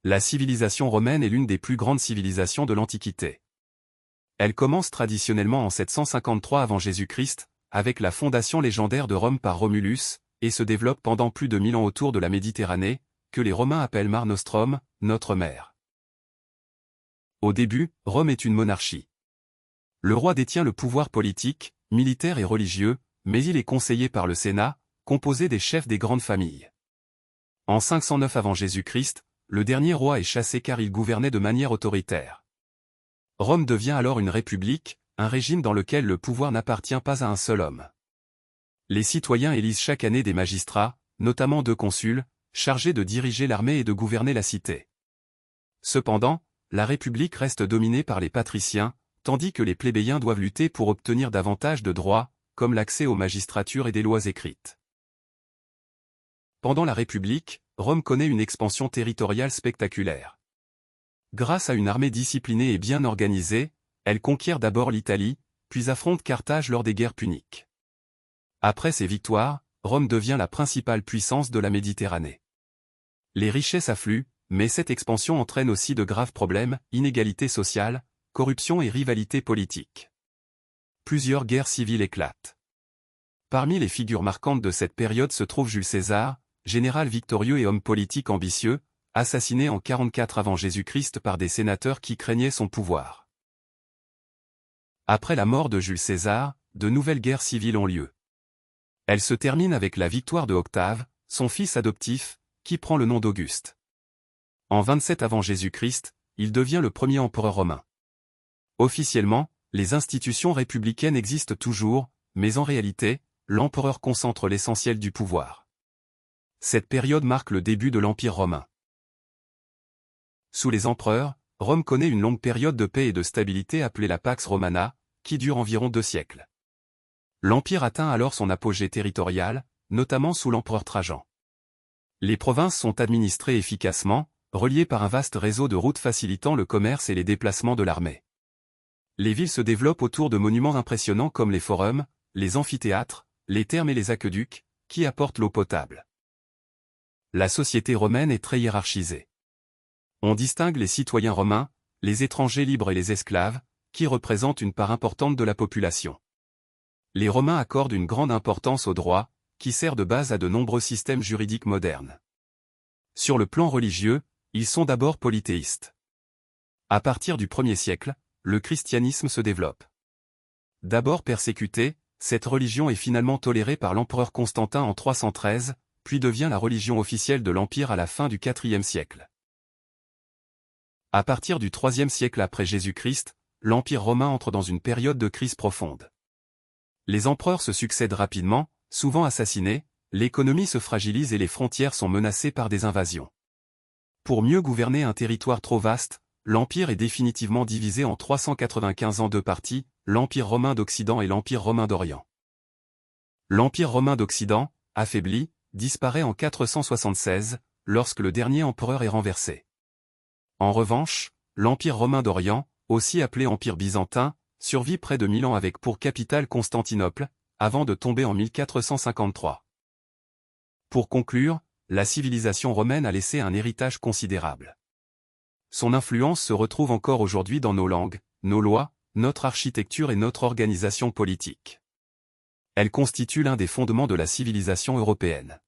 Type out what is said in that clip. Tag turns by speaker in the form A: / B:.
A: La civilisation romaine est l'une des plus grandes civilisations de l'Antiquité. Elle commence traditionnellement en 753 avant Jésus-Christ, avec la fondation légendaire de Rome par Romulus, et se développe pendant plus de 1000 ans autour de la Méditerranée, que les Romains appellent Mare Nostrum, notre mer. Au début, Rome est une monarchie. Le roi détient le pouvoir politique, militaire et religieux, mais il est conseillé par le Sénat, composé des chefs des grandes familles. En 509 avant Jésus-Christ, le dernier roi est chassé car il gouvernait de manière autoritaire. Rome devient alors une république, un régime dans lequel le pouvoir n'appartient pas à un seul homme. Les citoyens élisent chaque année des magistrats, notamment 2 consuls, chargés de diriger l'armée et de gouverner la cité. Cependant, la République reste dominée par les patriciens, tandis que les plébéiens doivent lutter pour obtenir davantage de droits, comme l'accès aux magistratures et des lois écrites. Pendant la République, Rome connaît une expansion territoriale spectaculaire. Grâce à une armée disciplinée et bien organisée, elle conquiert d'abord l'Italie, puis affronte Carthage lors des guerres puniques. Après ces victoires, Rome devient la principale puissance de la Méditerranée. Les richesses affluent, mais cette expansion entraîne aussi de graves problèmes, inégalités sociales, corruption et rivalité politique. Plusieurs guerres civiles éclatent. Parmi les figures marquantes de cette période se trouve Jules César, général victorieux et homme politique ambitieux, assassiné en 44 avant Jésus-Christ par des sénateurs qui craignaient son pouvoir. Après la mort de Jules César, de nouvelles guerres civiles ont lieu. Elles se terminent avec la victoire de Octave, son fils adoptif, qui prend le nom d'Auguste. En 27 avant Jésus-Christ, il devient le premier empereur romain. Officiellement, les institutions républicaines existent toujours, mais en réalité, l'empereur concentre l'essentiel du pouvoir. Cette période marque le début de l'Empire romain. Sous les empereurs, Rome connaît une longue période de paix et de stabilité appelée la Pax Romana, qui dure environ 2 siècles. L'Empire atteint alors son apogée territorial, notamment sous l'empereur Trajan. Les provinces sont administrées efficacement, reliées par un vaste réseau de routes facilitant le commerce et les déplacements de l'armée. Les villes se développent autour de monuments impressionnants comme les forums, les amphithéâtres, les thermes et les aqueducs, qui apportent l'eau potable. La société romaine est très hiérarchisée. On distingue les citoyens romains, les étrangers libres et les esclaves, qui représentent une part importante de la population. Les Romains accordent une grande importance au droit, qui sert de base à de nombreux systèmes juridiques modernes. Sur le plan religieux, ils sont d'abord polythéistes. À partir du 1er siècle, le christianisme se développe. D'abord persécutée, cette religion est finalement tolérée par l'empereur Constantin en 313, puis devient la religion officielle de l'Empire à la fin du IVe siècle. À partir du IIIe siècle après Jésus-Christ, l'Empire romain entre dans une période de crise profonde. Les empereurs se succèdent rapidement, souvent assassinés, l'économie se fragilise et les frontières sont menacées par des invasions. Pour mieux gouverner un territoire trop vaste, l'Empire est définitivement divisé en 395 en 2 parties, l'Empire romain d'Occident et l'Empire romain d'Orient. L'Empire romain d'Occident, affaibli, disparaît en 476, lorsque le dernier empereur est renversé. En revanche, l'Empire romain d'Orient, aussi appelé Empire byzantin, survit près de 1000 ans avec pour capitale Constantinople, avant de tomber en 1453. Pour conclure, la civilisation romaine a laissé un héritage considérable. Son influence se retrouve encore aujourd'hui dans nos langues, nos lois, notre architecture et notre organisation politique. Elle constitue l'un des fondements de la civilisation européenne.